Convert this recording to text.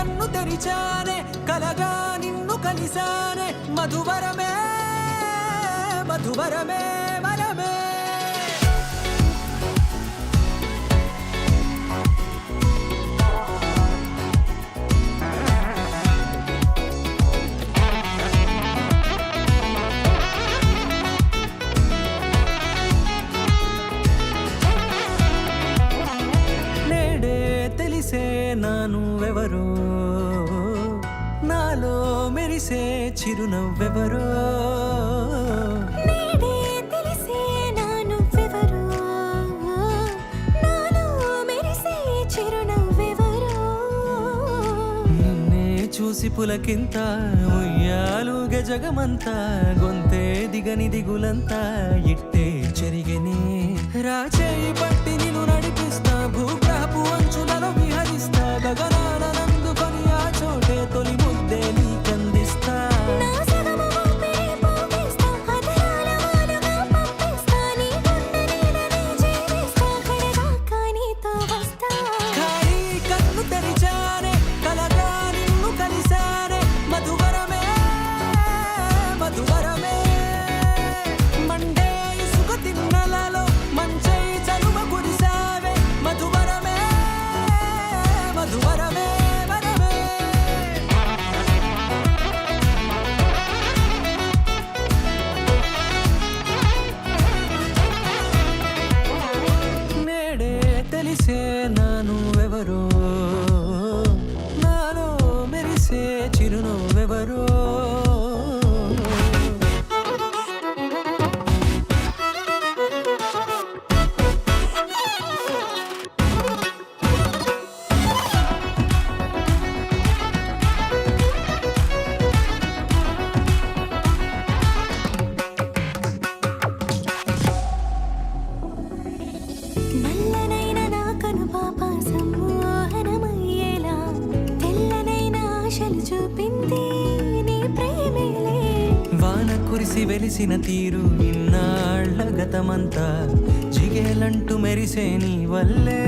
కన్ను తెరిచానే కలగా నిన్ను కలిసానే మధువరమే మధువరమే వరమే నానువెవరో నాలో మెరిసే చిరునవ్వెవరో నేడే తెలిసే నానువెవరో నాలో మెరిసే చిరునవ్వెవరో నిన్నే చూసి పులకింత ఉయ్యాలుగ జగమంతా గొంతే దిగని దిగులంతా ఇట్టే చెరిగనే రాచేయి పట్టి నిన్ను నడిపిస్తా భూగ్రహపు అంచులలో విహరిస్తా గగనాన నందుకొని ఆ చోటే తొలి ముద్దే నీకందిస్తా నా సగము ఊపిరి పోగిస్తా అదరాల వాలుగా పంపిస్తా నీ గుండె నీడనే జీవిస్తా కడదాకా నీతో వస్తా ఖాళీ కన్ను తెరిచానే కలగా నిన్ను కలిసానే మధువరమే మధువరమే మండే ఇసుక తిన్నలలో మంచై చలువ కురిసావే మధువరమే మధువరమే వరమే నేడే తెలిసే నానువెవరో నాలో మెరిసే చిరునవ్వెవరో నల్లనైన నా కనుపాప సమ్మోహనమయ్యేలా తెల్లనైన ఆశలు చూపింది నీ ప్రేమేలే వాన కురిసి వెలిసిన తీరు ఇన్నాళ్ల గతమంతా జిగేలంటూ మెరిసే నీ వల్లే